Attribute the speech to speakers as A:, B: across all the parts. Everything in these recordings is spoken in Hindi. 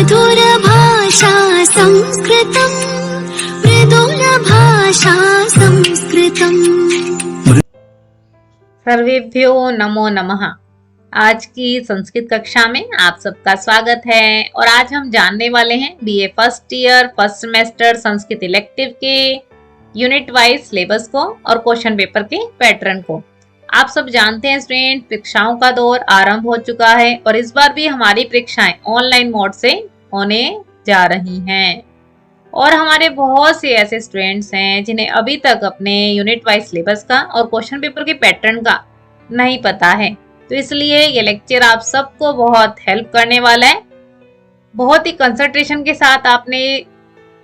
A: मधुरभाषा संस्कृतम्, मृदुलभाषा संस्कृतम्।
B: सर्वेभ्यो नमो नमः। आज की संस्कृत कक्षा में आप सबका स्वागत है और आज हम जानने वाले हैं BA first year first semester Sanskrit elective के यूनिट वाइज सिलेबस को और क्वेश्चन पेपर के पैटर्न को। आप सब जानते हैं स्टूडेंट, परीक्षाओं का दौर आरंभ हो चुका है और इस बार भी हमारी परीक्षाएं ऑनलाइन मोड से होने जा रही हैं और हमारे बहुत से ऐसे स्टूडेंट्स हैं जिन्हें अभी तक अपने यूनिट वाइज सिलेबस का और क्वेश्चन पेपर के पैटर्न का नहीं पता है। तो इसलिए ये लेक्चर आप सबको बहुत हेल्प करने वाला है। बहुत ही कंसंट्रेशन के साथ आपने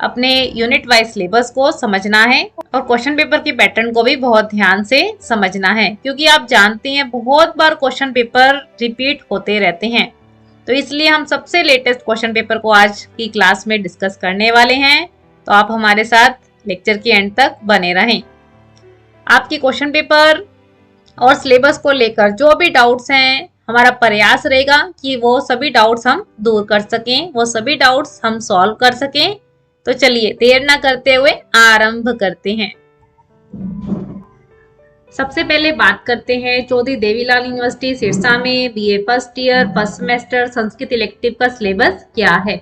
B: अपने यूनिट वाइज सिलेबस को समझना है और क्वेश्चन पेपर के पैटर्न को भी बहुत ध्यान से समझना है, क्योंकि आप जानते हैं बहुत बार क्वेश्चन पेपर रिपीट होते रहते हैं। तो इसलिए हम सबसे लेटेस्ट क्वेश्चन पेपर को आज की क्लास में डिस्कस करने वाले हैं। तो आप हमारे साथ लेक्चर के एंड तक बने रहें। आपके क्वेश्चन पेपर और सिलेबस को लेकर जो भी डाउट्स हैं, हमारा प्रयास रहेगा कि वो सभी डाउट्स हम दूर कर सकें, वो सभी डाउट्स हम सॉल्व कर सकें। तो चलिए देर ना करते हुए आरंभ करते हैं। सबसे पहले बात करते हैं चौधरी देवीलाल यूनिवर्सिटी सिरसा में BA first year first semester Sanskrit elective का सिलेबस क्या है।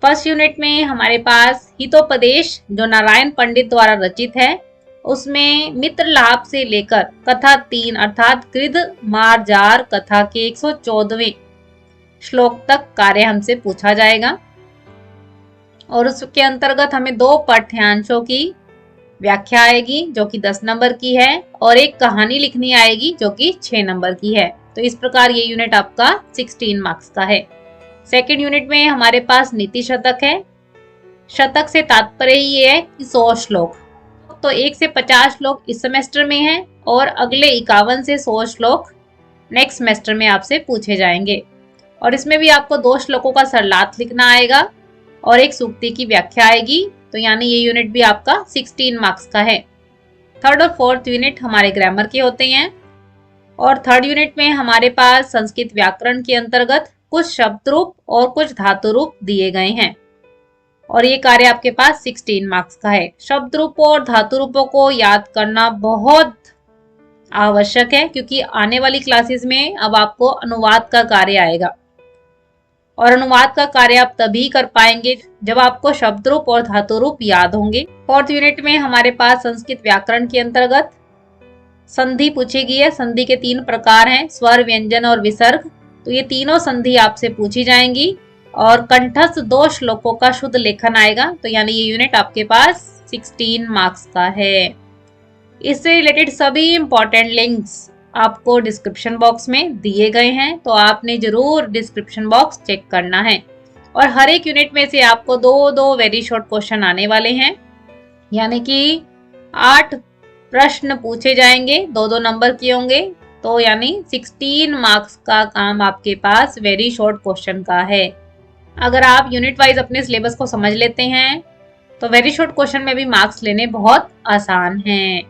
B: फर्स्ट यूनिट में हमारे पास हितोपदेश जो नारायण पंडित द्वारा रचित है, उसमें मित्र लाभ से लेकर कथा 3 अर्थात कृद मार्जार कथा के 114वें श्लोक तक कार्य हमसे पूछा जाएगा और उसके अंतर्गत हमें 2 पाठ्यांशों की व्याख्या आएगी जो कि 10 नंबर की है और एक कहानी लिखनी आएगी जो कि 6 नंबर की है। तो इस प्रकार ये यूनिट आपका 16 मार्क्स का है। सेकेंड यूनिट में हमारे पास नीति शतक है। शतक से तात्पर्य ये है कि 100 श्लोक, तो 1 से 50 श्लोक इस सेमेस्टर में है और अगले 51 से 100 श्लोक नेक्स्ट सेमेस्टर में आपसे पूछे जाएंगे और इसमें भी आपको 2 श्लोकों का सरलार्थ लिखना आएगा और एक सूक्ति की व्याख्या आएगी। तो यानी ये यूनिट भी आपका 16 मार्क्स का है। थर्ड और फोर्थ यूनिट हमारे ग्रामर के होते हैं और थर्ड यूनिट में हमारे पास संस्कृत व्याकरण के अंतर्गत कुछ शब्द रूप और कुछ धातु रूप दिए गए हैं और ये कार्य आपके पास 16 मार्क्स का है। शब्द रूपों और धातु रूपों को याद करना बहुत आवश्यक है, क्योंकि आने वाली क्लासेस में अब आपको अनुवाद का कार्य आएगा और अनुवाद का कार्य आप तभी कर पाएंगे जब आपको शब्द रूप और धातु रूप याद होंगे। फोर्थ यूनिट में हमारे पास संस्कृत व्याकरण के अंतर्गत संधि पूछी गई है। संधि के 3 प्रकार हैं, स्वर, व्यंजन और विसर्ग। तो ये तीनों संधि आपसे पूछी जाएंगी और कंठस्थ 2 श्लोकों का शुद्ध लेखन आएगा। तो यानी ये यूनिट आपके पास 16 मार्क्स का है। इससे रिलेटेड सभी इंपॉर्टेंट लिंक्स आपको डिस्क्रिप्शन बॉक्स में दिए गए हैं, तो आपने जरूर डिस्क्रिप्शन बॉक्स चेक करना है। और हर एक यूनिट में से आपको 2 वेरी शॉर्ट क्वेश्चन आने वाले हैं, यानी कि 8 प्रश्न पूछे जाएंगे, 2 नंबर के होंगे। तो यानी 16 मार्क्स का काम आपके पास वेरी शॉर्ट क्वेश्चन का है। अगर आप यूनिट वाइज अपने सिलेबस को समझ लेते हैं तो वेरी शॉर्ट क्वेश्चन में भी मार्क्स लेने बहुत आसान हैं।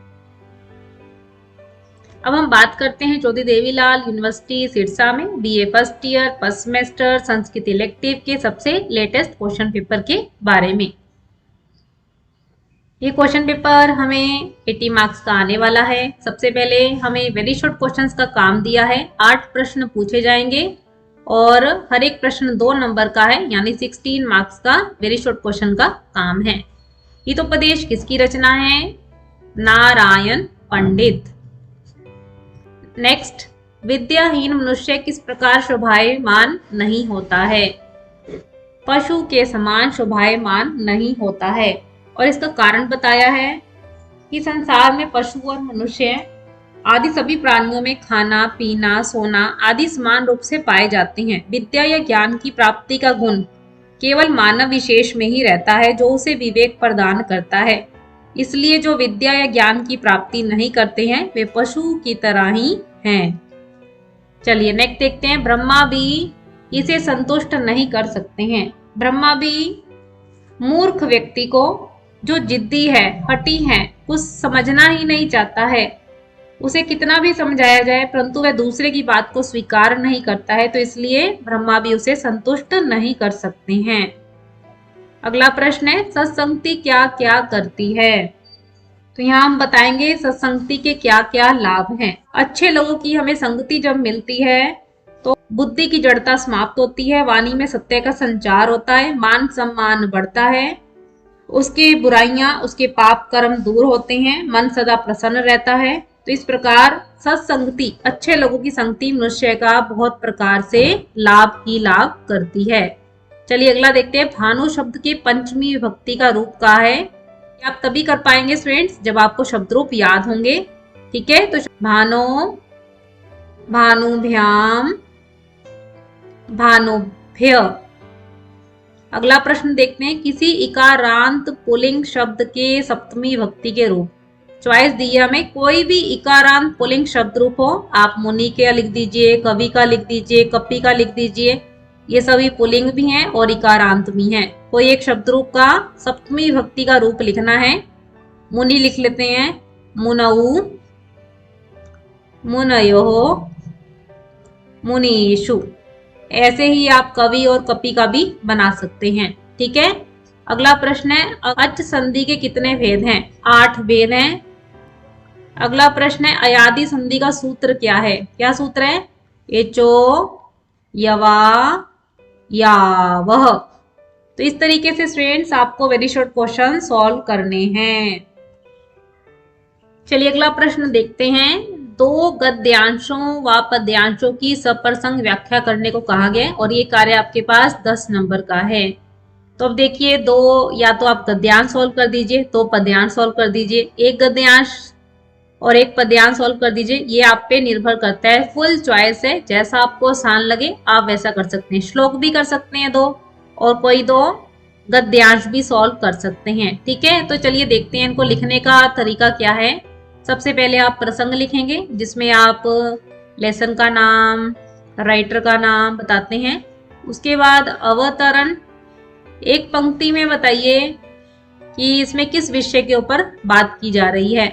B: अब हम बात करते हैं चौधरी देवीलाल यूनिवर्सिटी सिरसा में BA first year first semester Sanskrit elective के सबसे लेटेस्ट क्वेश्चन पेपर के बारे में। ये क्वेश्चन पेपर हमें 80 मार्क्स का आने वाला है। सबसे पहले हमें वेरी शॉर्ट क्वेश्चंस का काम दिया है। 8 प्रश्न पूछे जाएंगे और हर एक प्रश्न 2 नंबर का है, यानी 16 मार्क्स का वेरी शॉर्ट क्वेश्चन का काम है। हितोपदेश किसकी रचना है? नारायण पंडित। नेक्स्ट, विद्याहीन मनुष्य किस प्रकार शोभायमान नहीं होता है? पशु के समान शोभायमान नहीं होता है और इसका कारण बताया है कि संसार में पशु और मनुष्य आदि सभी प्राणियों में खाना, पीना, सोना आदि समान रूप से पाए जाते हैं। विद्या या ज्ञान की प्राप्ति का गुण केवल मानव विशेष में ही रहता है जो उसे विवेक प्रदान करता है। इसलिए जो विद्या या ज्ञान की प्राप्ति नहीं करते हैं वे पशु की तरह ही हैं। चलिए नेक्स्ट देखते हैं। ब्रह्मा भी इसे संतुष्ट नहीं कर सकते हैं। ब्रह्मा भी मूर्ख व्यक्ति को जो जिद्दी है, हठी है, कुछ समझना ही नहीं चाहता है, उसे कितना भी समझाया जाए परंतु वह दूसरे की बात को स्वीकार नहीं करता है, तो इसलिए ब्रह्मा भी उसे संतुष्ट नहीं कर सकते हैं। अगला प्रश्न है, सत्संगति क्या क्या करती है? तो यहाँ हम बताएंगे सत्संगति के क्या क्या लाभ हैं। अच्छे लोगों की हमें संगति जब मिलती है तो बुद्धि की जड़ता समाप्त होती है, वाणी में सत्य का संचार होता है, मान सम्मान बढ़ता है, उसकी बुराइयां उसके पाप कर्म दूर होते हैं, मन सदा प्रसन्न रहता है। तो इस प्रकार सत्संगति, अच्छे लोगों की संगति मनुष्य का बहुत प्रकार से लाभ ही लाभ करती है। चलिए अगला देखते हैं, भानु शब्द के पंचमी विभक्ति का रूप क्या है? आप तभी कर पाएंगे स्टूडेंट्स जब आपको शब्द रूप याद होंगे। ठीक है, तो भानो, भानुभ्याम, भानुभ्य। अगला प्रश्न देखते हैं, किसी इकारांत पुल्लिंग शब्द के सप्तमी विभक्ति के रूप। चॉइस दी है हमें, कोई भी इकारांत पुल्लिंग शब्द रूप हो, आप मुनि का लिख दीजिए, कवि का लिख दीजिए, कपि का लिख दीजिए, ये सभी पुल्लिंग भी हैं और इकारांत भी हैं। कोई एक शब्द रूप का सप्तमी विभक्ति का रूप लिखना है। मुनि लिख लेते हैं, मुनऊ, मुनयो, मुनीषु। ऐसे ही आप कवि और कपि का भी बना सकते हैं। ठीक है, अगला प्रश्न है, अच संधि के कितने भेद हैं? 8 भेद हैं। अगला प्रश्न है, अयादि संधि का सूत्र क्या है? क्या सूत्र है? एचो, यवा, यावह। तो इस तरीके से स्टूडेंट्स आपको वेरी शॉर्ट क्वेश्चन सॉल्व करने हैं। चलिए अगला प्रश्न देखते हैं, 2 गद्यांशों व पद्यांशों की सप्रसंग व्याख्या करने को कहा गया और ये कार्य आपके पास 10 नंबर का है। तो अब देखिए, 2 या तो आप गद्यांश सॉल्व कर दीजिए, तो पद्यांश सॉल्व कर दीजिए, एक गद्यांश और एक पद्यांश सॉल्व कर दीजिए। ये आप पे निर्भर करता है, फुल चॉइस है, जैसा आपको आसान लगे आप वैसा कर सकते हैं। श्लोक भी कर सकते हैं 2 और कोई 2 गद्यांश भी सॉल्व कर सकते हैं। ठीक है, तो चलिए देखते हैं इनको लिखने का तरीका क्या है। सबसे पहले आप प्रसंग लिखेंगे जिसमें आप लेसन का नाम, राइटर का नाम बताते हैं। उसके बाद अवतरण, एक पंक्ति में बताइए कि इसमें किस विषय के ऊपर बात की जा रही है।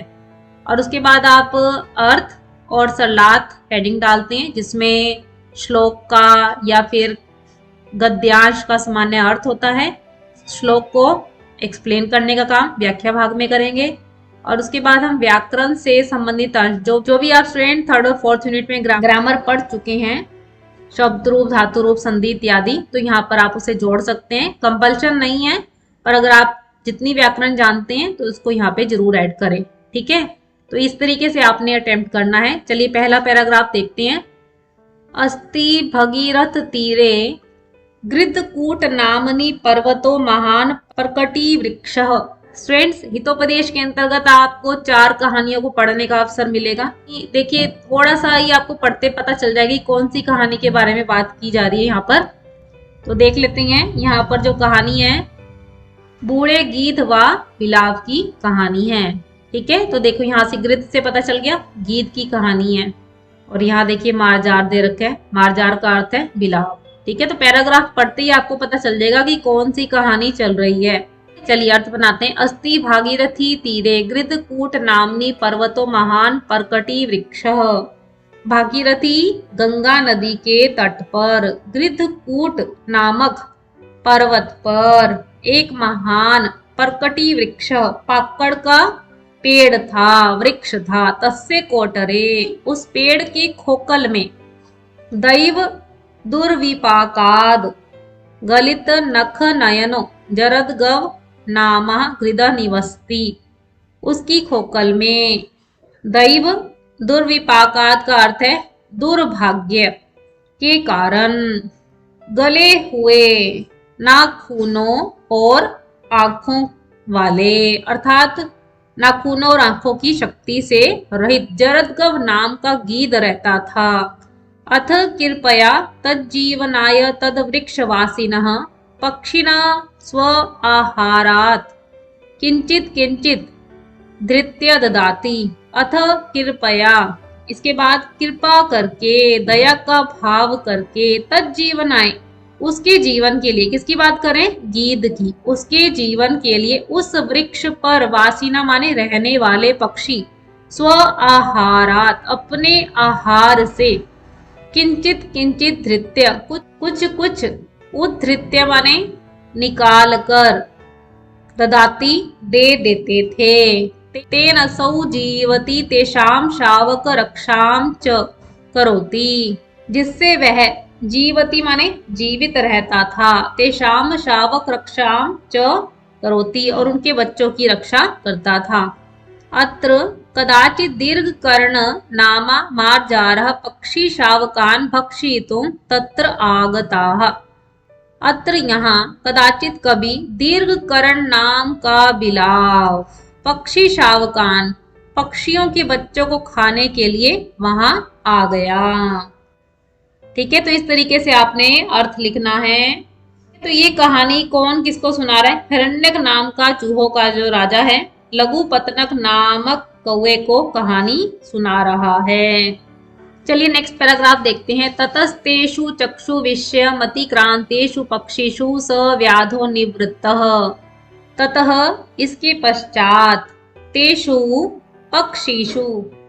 B: और उसके बाद आप अर्थ और सरलार्थ हेडिंग डालते हैं जिसमें श्लोक का या फिर गद्यांश का सामान्य अर्थ होता है। श्लोक को एक्सप्लेन करने का काम व्याख्या भाग में करेंगे। और उसके बाद हम व्याकरण से संबंधित अंश, जो भी आप स्टूडेंट 3rd और 4th यूनिट में ग्रामर पढ़ चुके हैं, शब्द रूप, धातु रूप, संधि इत्यादि, तो यहाँ पर आप उसे जोड़ सकते हैं। कंपल्शन नहीं है, पर अगर आप जितनी व्याकरण जानते हैं तो उसको यहाँ पे जरूर ऐड करें। ठीक है, तो इस तरीके से आपने अटेम्प्ट करना है। चलिए पहला पैराग्राफ देखते हैं। अस्ति भगीरथ तीरे गृद्धकूट नामनी पर्वतो महान प्रकटी वृक्ष। स्टूडेंट्स, हितोपदेश के अंतर्गत आपको 4 कहानियों को पढ़ने का अवसर मिलेगा। देखिए थोड़ा सा ही आपको पढ़ते पता चल जाएगी कौन सी कहानी के बारे में बात की जा रही है यहाँ पर। तो देख लेते हैं, यहाँ पर जो कहानी है बूढ़े गीध व बिलाव की कहानी है। ठीक है, तो देखो यहाँ से गृद्ध से पता चल गया गीध की कहानी है। और यहाँ देखिए मारजार दे रखा है, मारजार का अर्थ है बिलाव। ठीक है, तो पैराग्राफ पढ़ते ही आपको पता चल जाएगा कि कौन सी कहानी चल रही है। चलिए अर्थ बनाते हैं। अस्ति भागीरथी तीरे गृद्धकूट नामनी पर्वतो महान परकटी वृक्ष। भागीरथी गंगा नदी के तट पर गृद्धकूट नामक पर्वत पर एक महान परकटी वृक्ष, पाकड़ का पेड़ था, वृक्ष था। तस्य कोटरे, उस पेड़ के खोकल में दैव दुर्विपाकाद गलित नख नयनो जरद गव नामा हृदय निवस्ती। उसकी खोकल में दैव दुर्विपाकाद का अर्थ है दुर्भाग्य के कारण गले हुए नाखूनों और आंखों वाले, अर्थात नाखूनों और आंखों की शक्ति से रहित जरदगव नाम का गीध रहता था। अथ कृपया तज्जीवनाय तद वृक्षवासिनः पक्षिणा स्व आहारात् किंचित किंचित धृत्य ददाति। अथ कृपया, इसके बाद कृपा करके, दया का भाव करके, तज्जीवनाय, उसके जीवन के लिए, किसकी बात करें? गीध की। उसके जीवन के लिए उस वृक्ष पर, वासिना माने रहने वाले पक्षी, स्व आहारात अपने आहार से, किंचित किंचित धृत्य कुछ कुछ उद्धृत्य माने निकाल कर, ददाती दे देते थे। तेन असौ जीवती तेषाम शावक रक्षाम च करोति, जिससे वह जीवती माने जीवित रहता था, तेषाम शावक रक्षाम च करोति और उनके बच्चों की रक्षा करता था। अत्र कदाचित् दीर्घ कर्ण नामा मार्जारः पक्षी शावकान् भक्षितुं तत्र आगताः। अत्र यहाँ कदाचित कभी दीर्घ कर्ण नाम का बिलाव पक्षी शावकान पक्षियों के बच्चों को खाने के लिए वहां आ गया। ठीक है, तो इस तरीके से आपने अर्थ लिखना है। तो ये कहानी कौन किसको सुना रहा है? हिरण्यक नाम का चूहों का जो राजा है लघु पतनक नामक कौवे को कहानी सुना रहा है। चलिए नेक्स्ट पैराग्राफ देखते हैं। ततस्तेषु चक्षु विषय मतिक्रांतेषु पक्षिषु स व्याधो निवृत्तः। ततः इसके पश्चात, तेषु पक्षिषु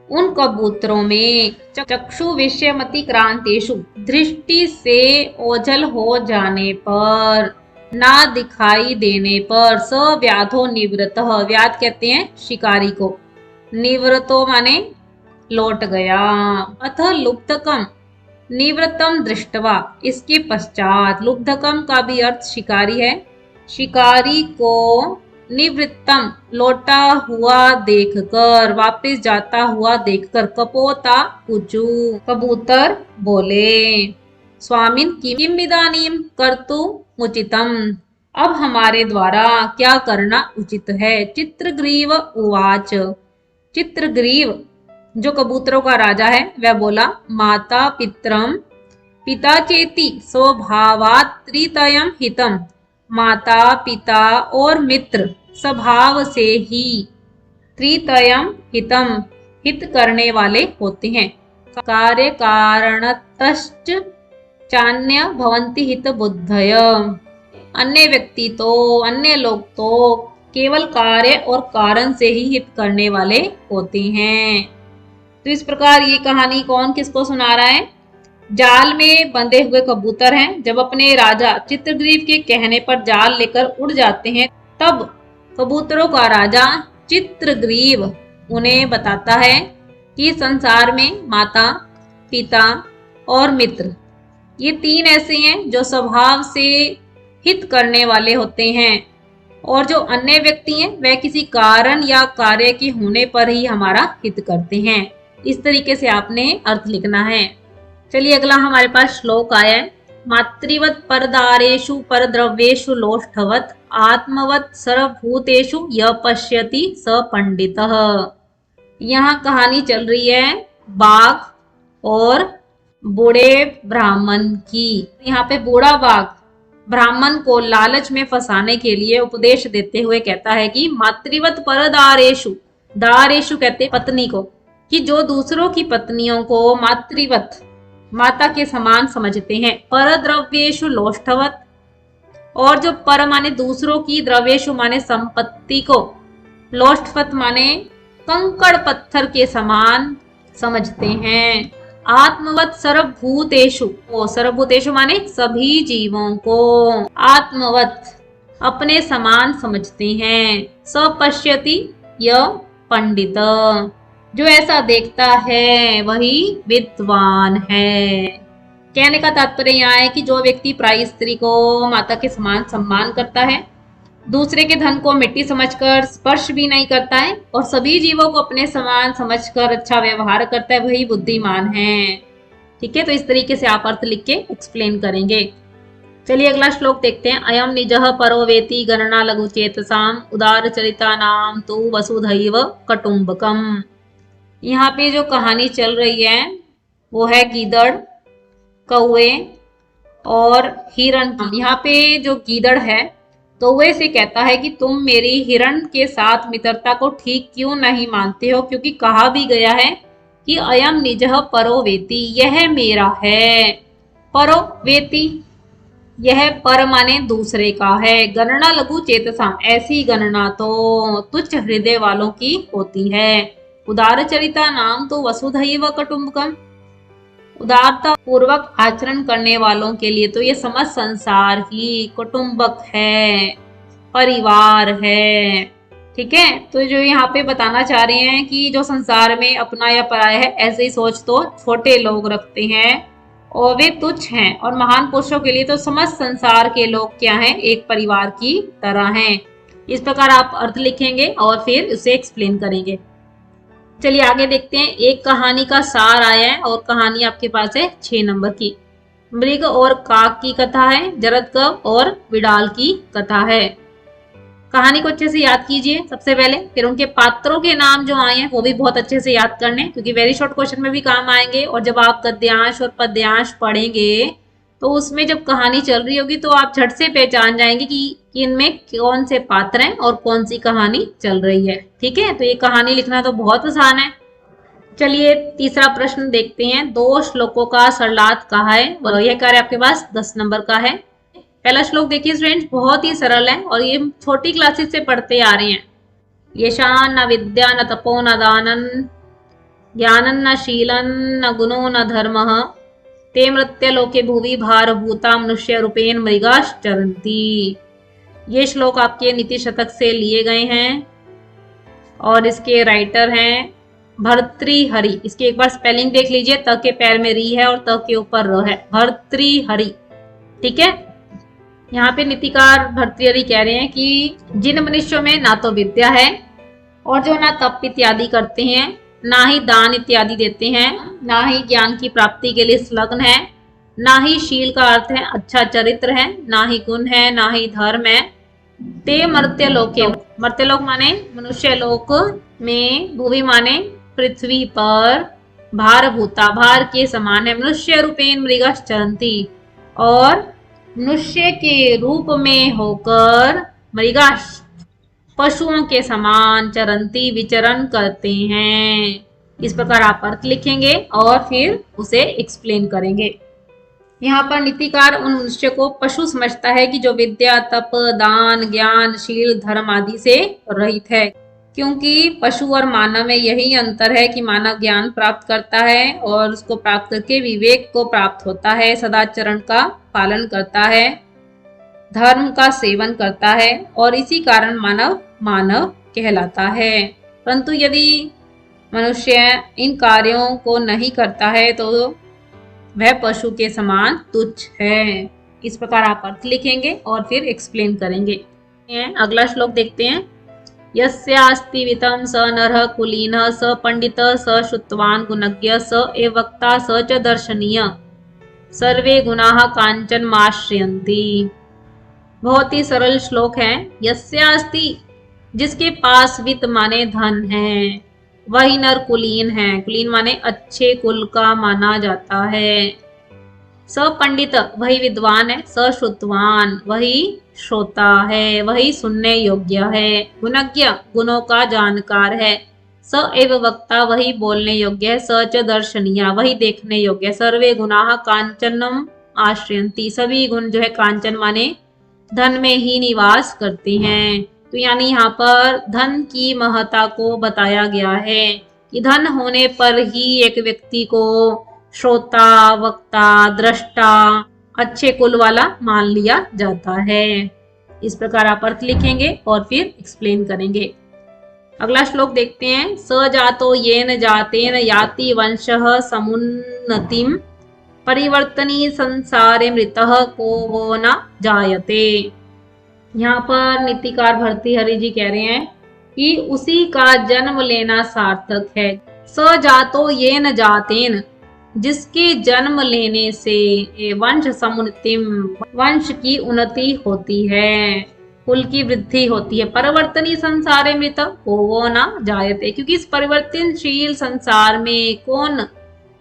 B: उन कबूतरों में, चक्षु विषय मतिक्रांतेषु दृष्टि से ओझल हो जाने पर, ना दिखाई देने पर, स व्याधो निवृत्तः, व्याध कहते हैं शिकारी को, निवृत्तो माने लौट गया। अथ लुब्धकम निवृत्तम दृष्टवा, इसके पश्चात, लुब्धकम का भी अर्थ शिकारी है, शिकारी को निवृत्तम लौटा हुआ देखकर, वापस जाता हुआ देखकर, कपोता ऊचू कबूतर बोले, स्वामिन किम इदानीम कर्तुम उचितम, अब हमारे द्वारा क्या करना उचित है। चित्रग्रीव उवाच, चित्रग्रीव जो कबूतरों का राजा है वह बोला, माता पित्रम पिता चेति स्वभावात् त्रितयम हितम, माता पिता और मित्र स्वभाव से ही त्रितयम हितम हित करने वाले होते हैं। कार्य कारणतश्च चान्य भवन्ति हित बुद्धय, अन्य व्यक्ति तो, अन्य लोग तो केवल कार्य और कारण से ही हित करने वाले होते हैं। तो इस प्रकार ये कहानी कौन किसको सुना रहा है? जाल में बंधे हुए कबूतर हैं, जब अपने राजा चित्रग्रीव के कहने पर जाल लेकर उड़ जाते हैं, तब कबूतरों का राजा चित्रग्रीव उन्हें बताता है कि संसार में माता, पिता और मित्र ये तीन ऐसे हैं जो स्वभाव से हित करने वाले होते हैं, और जो अन्य व्यक्ति हैं वह किसी कारण या कार्य के होने पर ही हमारा हित करते हैं। इस तरीके से आपने अर्थ लिखना है। चलिए अगला हमारे पास श्लोक आया है। मातृवत परदारेषु परद्रव्येषु लोष्ठवत आत्मवत सर्वभूतेषु य पश्यति स पंडितः। यहाँ कहानी चल रही है बाघ और बूढ़े ब्राह्मण की। यहाँ पे बूढ़ा बाघ ब्राह्मण को लालच में फंसाने के लिए उपदेश देते हुए कहता है कि मातृवत परदारेषु, दारेषु कहते पत्नी को, कि जो दूसरों की पत्नियों को मातृवत माता के समान समझते हैं, पर द्रव्येषु लोष्ठवत, और जो पर माने दूसरों की, द्रव्येषु माने संपत्ति को, लोष्ठवत माने कंकड़ पत्थर के समान समझते हैं। आत्मवत सर्वभूतेषु, ओ सर्वभूतेषु माने सभी जीवों को, आत्मवत अपने समान समझते हैं। सपश्यति य पंडित, जो ऐसा देखता है वही विद्वान है। कहने का तात्पर्य यहाँ है कि जो व्यक्ति प्राय स्त्री को माता के समान सम्मान करता है, दूसरे के धन को मिट्टी समझकर स्पर्श भी नहीं करता है, और सभी जीवों को अपने समान समझकर अच्छा व्यवहार करता है, वही बुद्धिमान है। ठीक है, तो इस तरीके से आप अर्थ लिख के एक्सप्लेन करेंगे। चलिए अगला श्लोक देखते हैं। अयम निजः परो वेति गणना लघु चेतसाम उदार चरिता नाम तु वसुधैव कटुम्बकम। यहाँ पे जो कहानी चल रही है वो है गीदड़, कौवे और हिरण। यहाँ पे जो गीदड़ है कौवे से कहता है कि तुम मेरी हिरण के साथ मित्रता को ठीक क्यों नहीं मानते हो, क्योंकि कहा भी गया है कि अयम निजः परो वेति, यह मेरा है। परो वेति, यह पर माने दूसरे का है। गणना लघु चेतसा, ऐसी गणना तो तुच्छ हृदय वालों की होती है। उदारचरिता नाम तो वसुधैव कुटुम्बकम। उदारता पूर्वक आचरण करने वालों के लिए तो ये समस्त संसार ही कुटुंबक है, परिवार है। ठीक है, तो जो यहाँ पे बताना चाह रहे हैं कि जो संसार में अपना या पराया है, ऐसे ही सोच तो छोटे लोग रखते हैं और वे तुच्छ हैं, और महान पुरुषों के लिए तो समस्त संसार के लोग क्या हैं, एक परिवार की तरह हैं। इस प्रकार आप अर्थ लिखेंगे और फिर उसे एक्सप्लेन करेंगे। चलिए आगे देखते हैं। एक कहानी का सार आया है और कहानी आपके पास है 6 नंबर की। मृग और काक की कथा है, जरदकव और बिडाल की कथा है। कहानी को अच्छे से याद कीजिए सबसे पहले, फिर उनके पात्रों के नाम जो आए हैं वो भी बहुत अच्छे से याद करने, क्योंकि वेरी शॉर्ट क्वेश्चन में भी काम आएंगे। और जब आप गद्यांश और पद्यांश पढ़ेंगे तो उसमें जब कहानी चल रही होगी तो आप झट से पहचान जाएंगे कि इनमें कौन से पात्र हैं और कौन सी कहानी चल रही है। ठीक है, तो ये कहानी लिखना तो बहुत आसान है। चलिए तीसरा प्रश्न देखते हैं। 2 श्लोकों का सरलार्थ कहा है, और यह कार्य आपके पास 10 नंबर का है। पहला श्लोक देखिए स्टूडेंट्स, बहुत ही सरल है और ये छोटी क्लासेस से पढ़ते आ रहे हैं। येषां न विद्या न तपो न दानं ज्ञानं न शीलं न गुणो न धर्मः ते मृत्यलोके भुवि भारभूता मनुष्य रूपेण मृगाश्चरन्ति। ये श्लोक आपके नीति शतक से लिए गए हैं और इसके राइटर हैं भर्तृहरि। इसकी एक बार स्पेलिंग देख लीजिए, त के पैर में री है और त के ऊपर र है, भर्तृहरि। ठीक है, यहाँ पे नीतिकार भर्तृहरि कह रहे हैं कि जिन मनुष्यों में ना तो विद्या है और जो ना तप इत्यादि करते हैं, ना ही दान इत्यादि देते हैं, ना ही ज्ञान की प्राप्ति के लिए संलग्न है, ना ही शील का अर्थ है अच्छा चरित्र है, ना ही गुण है, ना ही धर्म है, ते मर्त्यलोके, मर्त्यलोक माने मनुष्य लोक में, भूमि माने पृथ्वी पर, भारभूता भार के समान है, मनुष्य रूपेण मृगाश्चरन्ति, और मनुष्य के रूप में होकर मृगाश पशुओं के समान चरंती विचरण करते हैं। इस प्रकार आप अर्थ लिखेंगे और फिर उसे एक्सप्लेन करेंगे। यहाँ पर नीतिकार उन मनुष्य को पशु समझता है कि जो विद्या तप दान ज्ञान शील धर्म आदि से रहित है, क्योंकि पशु और मानव में यही अंतर है कि मानव ज्ञान प्राप्त करता है और उसको प्राप्त करके विवेक को प्राप्त होता है, सदाचरण का पालन करता है, धर्म का सेवन करता है, और इसी कारण मानव मानव कहलाता है। परंतु यदि मनुष्य इन कार्यों को नहीं करता है तो वह पशु के समान तुच्छ है। इस प्रकार आप अर्थ लिखेंगे और फिर एक्सप्लेन करेंगे। अगला श्लोक देखते हैं। यस्यास्ति वित्तं स नरः कुलीनः स पंडितः स श्रुतवान् गुणज्ञः स एव वक्ता स च दर्शनीय सर्वे गुणाः कांचन माश्रयन्ति। बहुत ही सरल श्लोक है। यस्यास्ति, जिसके पास वित्त माने धन है, वही नर कुलीन है, कुलीन माने अच्छे कुल का माना जाता है। स पंडित, वही विद्वान है, स श्रुतवान, वही श्रोता है, वही सुनने योग्य है, गुणज्ञ, गुणों का जानकार है, स एव वक्ता, वही बोलने योग्य है, स च दर्शनीय, वही देखने योग्य है, सर्वे गुणाः कांचनम आश्रयन्ति, सभी गुण जो है कांचन माने धन में ही निवास करते हैं। तो यानी यहाँ पर धन की महत्ता को बताया गया है कि धन होने पर ही एक व्यक्ति को श्रोता वक्ता दृष्टा अच्छे कुल वाला मान लिया जाता है। इस प्रकार आप अर्थ लिखेंगे और फिर एक्सप्लेन करेंगे। अगला श्लोक देखते हैं। स जातो येन जातेन याति वंशः समुन्नतिम परिवर्तनी संसारे मृतः को वो न जायते। यहाँ पर नीतिकार भर्तृहरि जी कह रहे हैं कि उसी का जन्म लेना सार्थक है। स जातो येन जातेन, जिसके जन्म लेने से वंश समुन्नतिम, वंश की उन्नति होती है, कुल की वृद्धि होती है। परिवर्तनी संसारे मृत को वो न जायते, क्योंकि इस परिवर्तनशील संसार में कौन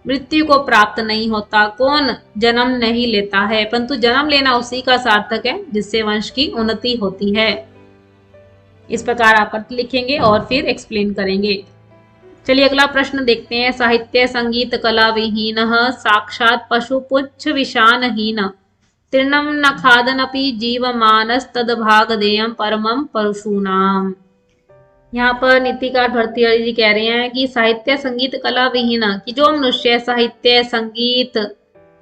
B: मृत्यु को प्राप्त नहीं होता, कौन जन्म नहीं लेता है, परंतु जन्म लेना उसी का सार्थक है जिससे वंश की उन्नति होती है। इस प्रकार आप अर्थ लिखेंगे और फिर एक्सप्लेन करेंगे। चलिए अगला प्रश्न देखते हैं। साहित्य संगीत कला विहीन साक्षात पशु पुच्छ विषानहीन तृणम न खादनपि जीवमानस तद भाग देयम परमम पशूनाम। यहाँ पर नीतिकार भर्तृहरि जी कह रहे हैं कि साहित्य संगीत कला विहीन, कि जो मनुष्य साहित्य संगीत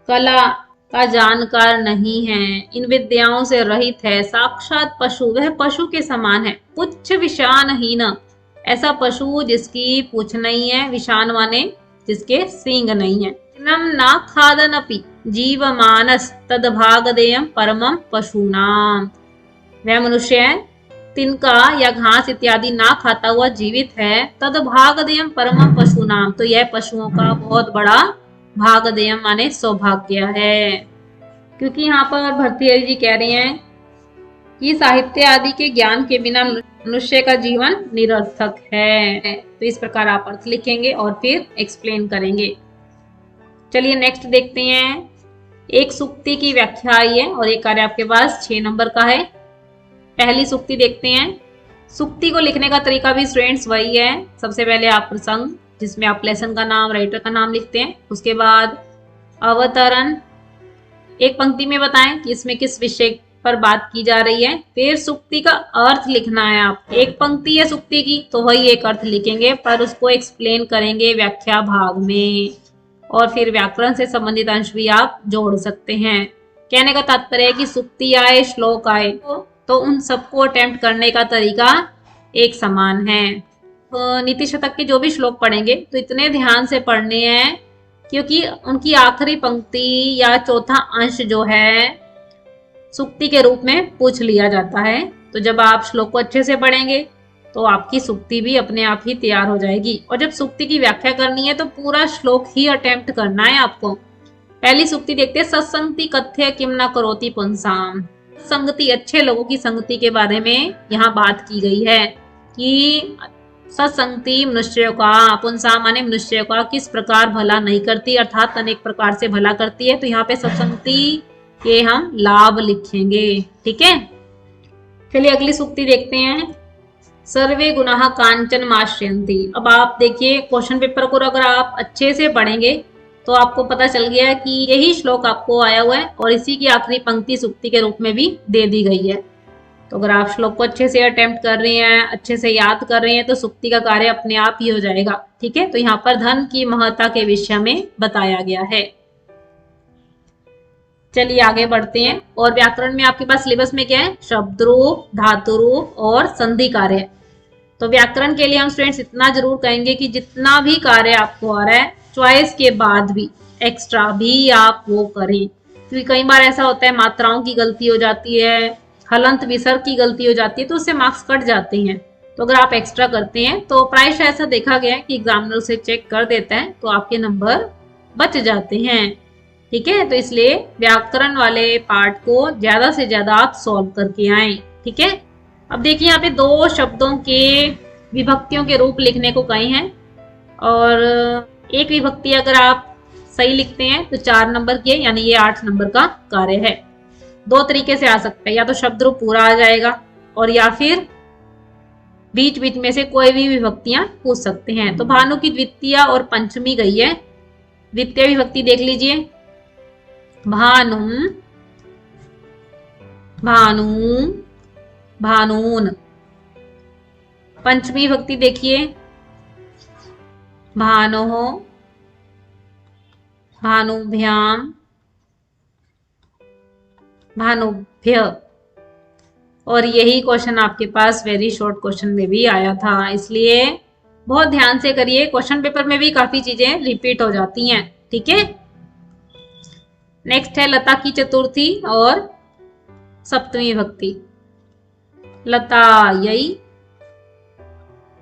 B: कला का जानकार नहीं है, इन विद्याओं से रहित है, साक्षात पशु, वह पशु के समान है। पुच्छ विषानहीन, ऐसा पशु जिसकी पूंछ नहीं है, विषान माने जिसके सींग नहीं है। नम ना खादनपि जीवमानस तदभागदेयम परमम पशुनाम, वह मनुष्य है तिनका या घास इत्यादि ना खाता हुआ जीवित है। तदभागदेयम परमम पशुनाम, तो यह पशुओं का बहुत बड़ा भागदेयम माने सौभाग्य है। क्योंकि यहाँ पर भर्तृहरि जी कह रहे हैं कि साहित्य आदि के ज्ञान के बिना मनुष्य का जीवन निरर्थक है। तो इस प्रकार आप अर्थ लिखेंगे और फिर एक्सप्लेन करेंगे। चलिए नेक्स्ट देखते हैं। एक सूक्ति की व्याख्या आई है और एक कार्य आपके पास 6 नंबर का है। पहली सूक्ति देखते हैं। सूक्ति को लिखने का तरीका भी स्टूडेंट्स वही है। सबसे पहले आप प्रसंग, जिसमें आप लेसन का नाम, राइटर का नाम लिखते हैं। उसके बाद अवतरण, एक पंक्ति में बताएं कि इसमें किस विषय पर बात की जा रही है। फिर सूक्ति का अर्थ लिखना है। आप एक पंक्ति है सूक्ति की तो वही एक अर्थ लिखेंगे, पर उसको एक्सप्लेन करेंगे व्याख्या भाग में। और फिर व्याकरण से संबंधित अंश भी आप जोड़ सकते हैं। कहने का तात्पर्य है कि सूक्ति आए, श्लोक आए तो उन सबको अटेम्प्ट करने का तरीका एक समान है। नीति शतक के जो भी श्लोक पढ़ेंगे तो इतने ध्यान से पढ़ने हैं, क्योंकि उनकी आखिरी पंक्ति या चौथा अंश जो है सूक्ति के रूप में पूछ लिया जाता है। तो जब आप श्लोक को अच्छे से पढ़ेंगे तो आपकी सूक्ति भी अपने आप ही तैयार हो जाएगी। और जब सूक्ति की व्याख्या करनी है तो पूरा श्लोक ही अटेम्प्ट करना है आपको। पहली सूक्ति देखते हैं। सत्संगति कथ्य किम न करोति पुंसाम, संगति, अच्छे लोगों की संगति के बारे में यहाँ बात की गई है कि सत्संगति मनुष्य का, पुंसा माने मनुष्य का, किस प्रकार भला नहीं करती, अर्थात अनेक प्रकार से भला करती है। तो यहाँ पे सत्संगति के हम लाभ लिखेंगे। ठीक है, चलिए अगली सूक्ति देखते हैं। सर्वे गुणाः कांचन माश्यन्ति। अब आप देखिए क्वेश्चन पेपर को अगर आप अच्छे से पढ़ेंगे तो आपको पता चल गया कि यही श्लोक आपको आया हुआ है और इसी की आखिरी पंक्ति सूक्ति के रूप में भी दे दी गई है। तो अगर आप श्लोक को अच्छे से अटेम्प्ट कर रहे हैं, अच्छे से याद कर रहे हैं तो सूक्ति का कार्य अपने आप ही हो जाएगा। ठीक है, तो यहाँ पर धन की महत्ता के विषय में बताया गया है। चलिए आगे बढ़ते हैं। और व्याकरण में आपके पास सिलेबस में क्या है? शब्द रूप, धातु रूप और संधि कार्य। तो व्याकरण के लिए हम स्टूडेंट्स इतना जरूर कहेंगे कि जितना भी कार्य आपको आ रहा है चॉइस के बाद भी एक्स्ट्रा भी आप वो करें, क्योंकि कई बार ऐसा होता है मात्राओं की गलती हो जाती है, हलंत विसर्ग की गलती हो जाती है, तो उससे मार्क्स कट जाते हैं। तो अगर आप एक्स्ट्रा करते हैं तो प्रायः ऐसा देखा गया है कि एग्जामिनर उसे चेक कर देता है तो आपके नंबर बच जाते हैं। ठीक है, तो इसलिए व्याकरण वाले पार्ट को ज्यादा से ज्यादा आप सॉल्व करके आए। ठीक है, अब देखिए यहाँ पे 2 शब्दों के विभक्तियों के रूप लिखने को कहे हैं और एक विभक्ति अगर आप सही लिखते हैं तो 4 नंबर की है, यानी ये 8 नंबर का कार्य है। 2 तरीके से आ सकता है, या तो शब्द रूप पूरा आ जाएगा और या फिर बीच बीच में से कोई भी विभक्तियां पूछ सकते हैं। तो भानु की द्वितीय और पंचमी गई है। द्वितीय विभक्ति देख लीजिए, भानु, भानु, भानून। पंचमी विभक्ति देखिए, भानोः, भानुभ्याम, भानुभ्य। और यही क्वेश्चन आपके पास वेरी शॉर्ट क्वेश्चन में भी आया था, इसलिए बहुत ध्यान से करिए। क्वेश्चन पेपर में भी काफी चीजें रिपीट हो जाती हैं। ठीक है, नेक्स्ट है लता की चतुर्थी और सप्तमी विभक्ति। लतायै,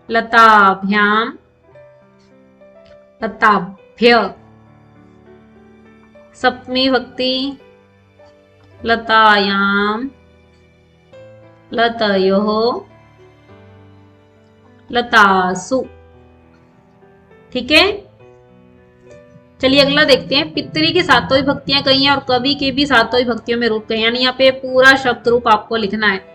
B: लताभ्याम, लताभ्य। सप्तमी विभक्ति लतायाम, लतयोः, लतासु। ठीक है, चलिए अगला देखते हैं। पितरी की 7 विभक्तियां कही हैं और कवि के भी 7 विभक्तियों में रूप कही, यानी यहाँ पे पूरा शब्द रूप आपको लिखना है।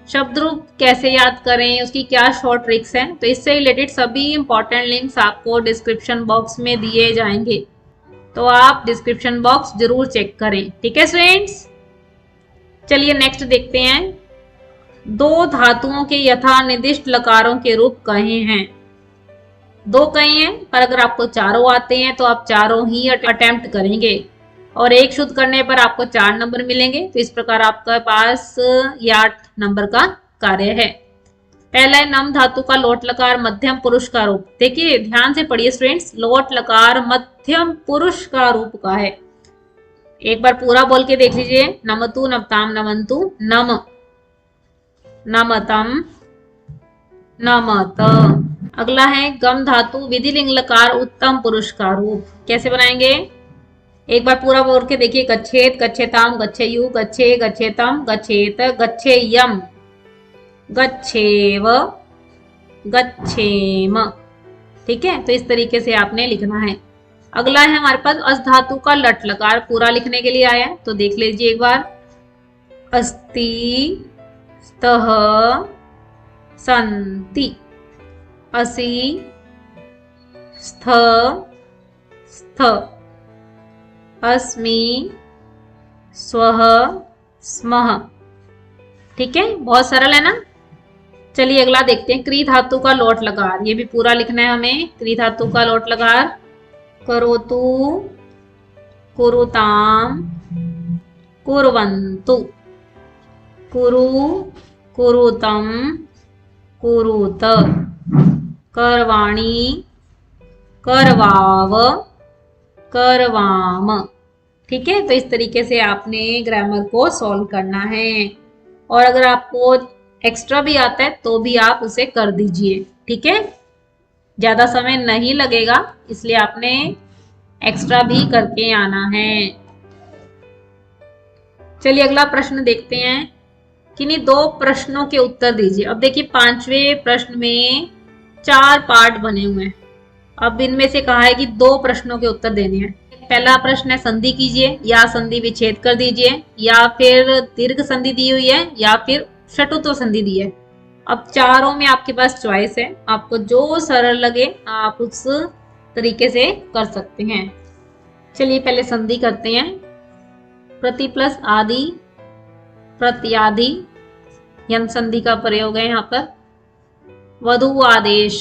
B: शब्द रूप कैसे याद करें, उसकी क्या शॉर्ट ट्रिक्स हैं, तो इससे रिलेटेड सभी इंपॉर्टेंट लिंक्स आपको डिस्क्रिप्शन बॉक्स में दिए जाएंगे, तो आप डिस्क्रिप्शन बॉक्स जरूर चेक करें। ठीक है स्टूडेंट्स, चलिए नेक्स्ट देखते हैं। दो धातुओं के यथा निर्दिष्ट लकारों के रूप कहे हैं। दो कहे हैं, पर अगर आपको चारों आते हैं तो आप चारों ही अटेम्प्ट करेंगे और एक शुद्ध करने पर आपको 4 नंबर मिलेंगे। तो इस प्रकार आपके पास ये 8 नंबर का कार्य है। पहला है नम धातु का लोट लकार मध्यम पुरुष का रूप। देखिए ध्यान से पढ़िए स्टूडेंट्स, लोट लकार मध्यम पुरुष का रूप का है। एक बार पूरा बोल के देख लीजिए। नमतु नमताम नमंतु नम नमतम नमत। अगला है गम धातु विधिलिंग लकार उत्तम पुरुष का रूप। कैसे बनाएंगे, एक बार पूरा बोल के देखिए। गच्छेत गच्छेताम गच्छेयु गच्छे गच्छेतम गच्छेत गच्छेयम गच्छेव गच्छेम। ठीक है, तो इस तरीके से आपने लिखना है। अगला है हमारे पास अस धातु का लट लकार। पूरा लिखने के लिए आया है तो देख लीजिए एक बार। अस्ति स्तः संति असि स्थ स्थ अस्मि स्वः स्मः। ठीक है, बहुत सरल है ना। चलिए अगला देखते हैं क्री धातु का लोट लकार। ये भी पूरा लिखना है हमें। क्री धातु का लोट लकार करोतु कुरुताम कुर्वन्तु कुरु कुरुतम कुरुत करवाणी करवाव करवाम। ठीक है, तो इस तरीके से आपने ग्रामर को सॉल्व करना है। और अगर आपको एक्स्ट्रा भी आता है तो भी आप उसे कर दीजिए। ठीक है, ज्यादा समय नहीं लगेगा, इसलिए आपने एक्स्ट्रा भी करके आना है। चलिए अगला प्रश्न देखते हैं। किन्हीं 2 प्रश्नों के उत्तर दीजिए। अब देखिए 5वें प्रश्न में 4 पार्ट बने हुए हैं। अब इनमें से कहा है कि 2 प्रश्नों के उत्तर देने हैं। पहला प्रश्न है संधि कीजिए या संधि विच्छेद कर दीजिए, या फिर दीर्घ संधि दी हुई है, या फिर षटुत्व संधि दी है। अब चारों में आपके पास चॉइस है, आपको जो सरल लगे आप उस तरीके से कर सकते हैं। चलिए पहले संधि करते हैं। प्रति प्लस आदि प्रत्यादि यन संधि का प्रयोग है यहाँ पर। वधु आदेश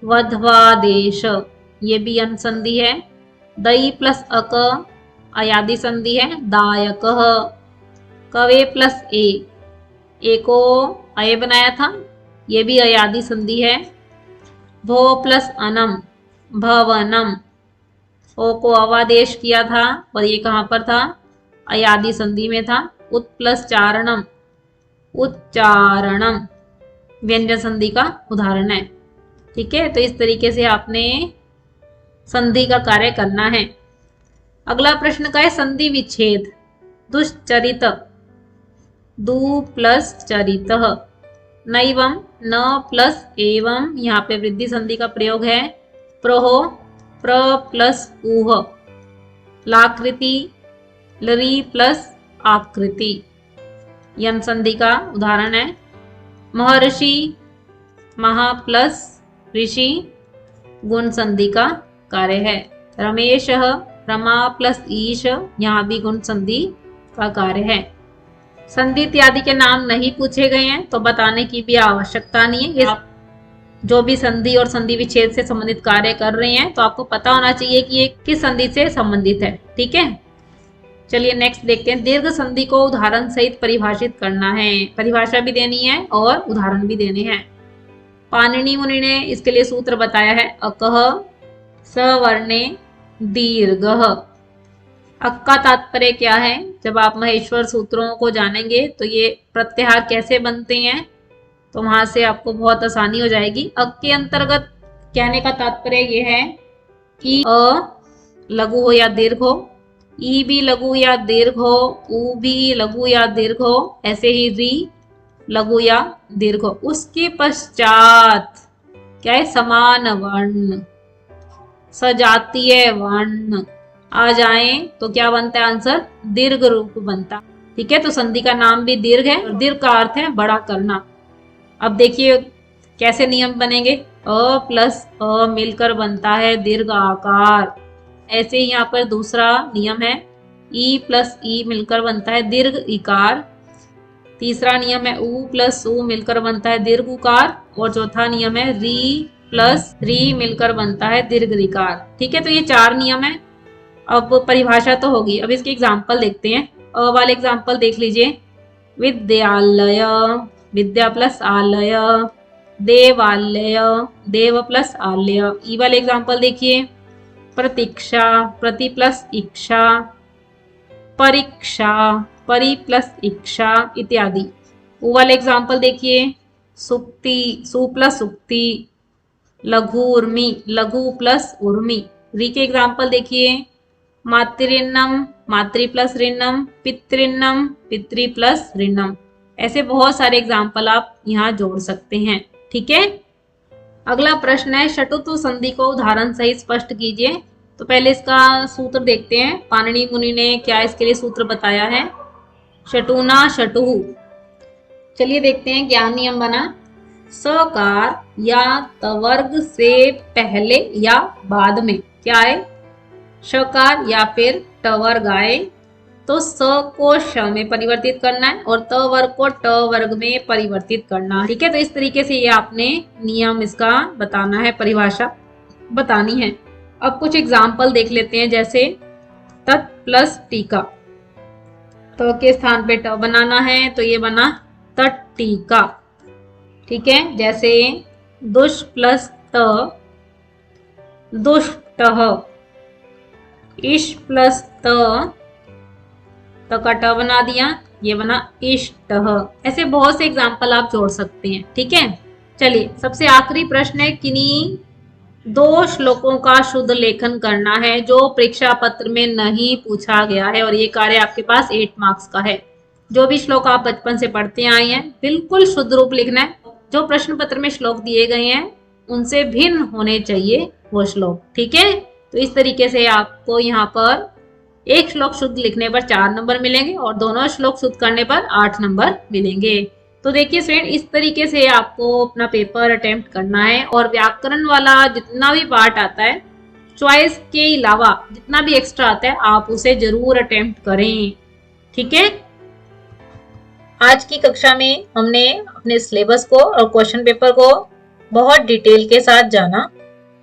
B: वध्वादेश ये भी यन संधि है। दई प्लस अक अयादि संधि है दायक। कवे प्लस ए को अय बनाया था, ये भी अयादि संधि है। भो प्लस अनम भवनम, ओ को अवादेश किया था और ये कहाँ पर था, अयादि संधि में था। उत प्लस चारणम उच्चारणम व्यंजन संधि का उदाहरण है। ठीक है, तो इस तरीके से आपने संधि का कार्य करना है। अगला प्रश्न का है संधि विच्छेद। दुश्चरित दु प्लस चरित नैवम न प्लस एवं, यहाँ पे वृद्धि संधि का प्रयोग है। प्रोहो प्र प्लस ऊह लाकृति लरी प्लस आकृति यन संधि का उदाहरण है। महर्षि महा प्लस ऋषि गुण संधि का कार्य है। रमेश रमा प्लस ईश, यहाँ भी गुण संधि का कार्य है। संधि इत्यादि के नाम नहीं पूछे गए हैं तो बताने की भी आवश्यकता नहीं है। आप जो भी संधि और संधि विच्छेद से संबंधित कार्य कर रहे हैं तो आपको पता होना चाहिए कि ये किस संधि से संबंधित है। ठीक है, चलिए नेक्स्ट देखते हैं। दीर्घ संधि को उदाहरण सहित परिभाषित करना है। परिभाषा भी देनी है और उदाहरण भी देने हैं। पाणिनि मुनि ने इसके लिए सूत्र बताया है। अकह सवर्णे दीर्घः। अक का तात्पर्य क्या है, जब आप महेश्वर सूत्रों को जानेंगे तो ये प्रत्याहार कैसे बनते हैं तो वहां से आपको बहुत आसानी हो जाएगी। अक के अंतर्गत कहने का तात्पर्य ये है कि अ लघु हो या दीर्घ हो, ई भी लघु या दीर्घ हो, उ भी लघु या दीर्घ हो, ऐसे ही री लघु या दीर्घ हो। उसके पश्चात क्या है, समान वर्ण सजातीय वर्ण आ जाए तो क्या बनता है आंसर, दीर्घ रूप बनता। ठीक है, तो संधि का नाम भी दीर्घ है और दीर्घ का अर्थ है बड़ा करना। अब देखिए कैसे नियम बनेंगे। अ प्लस अ मिलकर बनता है दीर्घ आकार। ऐसे ही यहाँ पर दूसरा नियम है। ई प्लस ई मिलकर बनता है दीर्घ इकार। तीसरा नियम है उ प्लस उ मिलकर बनता है दीर्घ उकार, और चौथा नियम है री प्लस री मिलकर बनता है दीर्घ ऋकार। ठीक है, तो ये 4 नियम है। अब परिभाषा तो होगी, अब इसके एग्जाम्पल देखते हैं। अ वाले एग्जाम्पल देख लीजिए, विद्यालय, विद्या प्लस आलय, देवालय, देव प्लस आलय। ई वाले एग्जाम्पल देखिए, प्रतीक्षा, प्रति प्लस इक्षा, परीक्षा, परि प्लस इक्षा इत्यादि। उ वाले एग्जाम्पल देखिए, सुक्ति, सु प्लस उक्ति, लघु उर्मी, लघु प्लस उर्मी। री के एग्जाम्पल देखिए, मातृन्नम, मातृ प्लस ऋन्नम, पितृन्नम, पितृ प्लस ऋन्नम। ऐसे बहुत सारे एग्जाम्पल आप यहाँ जोड़ सकते हैं। ठीक है, अगला प्रश्न है शटुत्व संधि को उदाहरण सहित स्पष्ट कीजिए। तो पहले इसका सूत्र देखते हैं, पाणिनि मुनि ने क्या इसके लिए सूत्र बताया है। शटुना शटुहु। चलिए देखते हैं क्या नियम बना। सकार या तवर्ग से पहले या बाद में क्या है, शकार या फिर टवर्ग आए तो स को श में परिवर्तित करना है और त वर्ग को ट वर्ग में परिवर्तित करना है। ठीक है, तो इस तरीके से ये आपने नियम इसका बताना है, परिभाषा बतानी है। अब कुछ एग्जाम्पल देख लेते हैं, जैसे तत् प्लस टीका, तो के स्थान पे ट बनाना है तो ये बना तट टीका। ठीक है, जैसे दुष प्लस त, दुष्टः, इश प्लस त, का ट बना दिया, ये बना इष्ट। ऐसे बहुत से एग्जाम्पल आप जोड़ सकते हैं। ठीक है, चलिए सबसे आखिरी प्रश्न है, किन्हीं 2 श्लोकों का शुद्ध लेखन करना है जो परीक्षा पत्र में नहीं पूछा गया है, और ये कार्य आपके पास 8 मार्क्स का है। जो भी श्लोक आप बचपन से पढ़ते आए हैं बिल्कुल शुद्ध रूप लिखना है। जो प्रश्न पत्र में श्लोक दिए गए हैं उनसे भिन्न होने चाहिए वो श्लोक। ठीक है, तो इस तरीके से आपको यहाँ पर एक श्लोक शुद्ध लिखने पर 4 नंबर मिलेंगे और दोनों श्लोक शुद्ध करने पर 8 नंबर मिलेंगे। तो देखिए फ्रेंड, इस तरीके से आपको अपना पेपर अटेम्प्ट करना है, और व्याकरण वाला जितना भी पार्ट आता है, चॉइस के अलावा जितना भी एक्स्ट्रा आता है, आप उसे जरूर अटेम्प्ट करें। ठीक है, आज की कक्षा में हमने अपने सिलेबस को और क्वेश्चन पेपर को बहुत डिटेल के साथ जाना,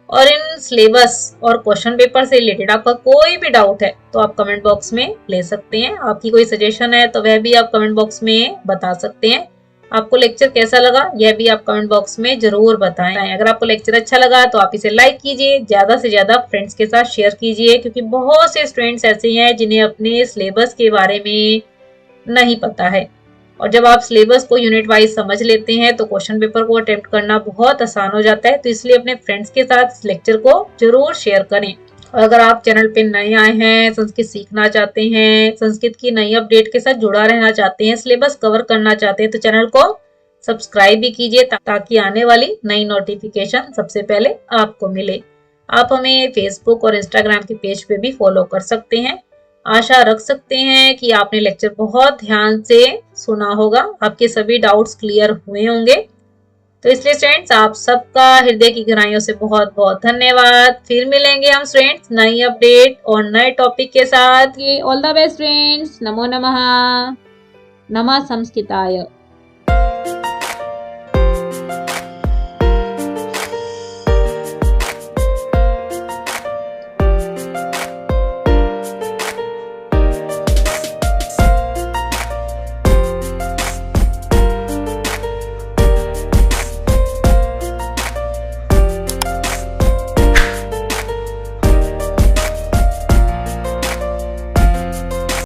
B: और इन सिलेबस और क्वेश्चन पेपर से रिलेटेड आपका कोई भी डाउट है तो आप कमेंट बॉक्स में ले सकते हैं। आपकी कोई सजेशन है तो वह भी आप कमेंट बॉक्स में बता सकते हैं। आपको लेक्चर कैसा लगा यह भी आप कमेंट बॉक्स में जरूर बताएं। अगर आपको लेक्चर अच्छा लगा तो आप इसे लाइक कीजिए, ज्यादा से ज्यादा फ्रेंड्स के साथ शेयर कीजिए, क्योंकि बहुत से स्टूडेंट्स ऐसे हैं जिन्हें अपने सिलेबस के बारे में नहीं पता है, और जब आप सिलेबस को यूनिट वाइज समझ लेते हैं तो क्वेश्चन पेपर को अटेम्प्ट करना बहुत आसान हो जाता है। तो इसलिए अपने फ्रेंड्स के साथ इस लेक्चर को जरूर शेयर करें। और अगर आप चैनल पे नए आए हैं, संस्कृत सीखना चाहते हैं, संस्कृत की नई अपडेट के साथ जुड़ा रहना चाहते हैं, सिलेबस कवर करना चाहते हैं, तो चैनल को सब्सक्राइब भी कीजिए ताकि आने वाली नई नोटिफिकेशन सबसे पहले आपको मिले। आप हमें फेसबुक और इंस्टाग्राम के पेज पे भी फॉलो कर सकते हैं। आशा रख सकते हैं कि आपने लेक्चर बहुत ध्यान से सुना होगा, आपके सभी डाउट्स क्लियर हुए होंगे। तो इसलिए स्टूडेंट्स, आप सबका हृदय की गहराइयों से बहुत बहुत धन्यवाद। फिर मिलेंगे हम स्टूडेंट्स नई अपडेट और नए टॉपिक के साथ। All the best friends. नमो नमः। नमः संस्कृताय।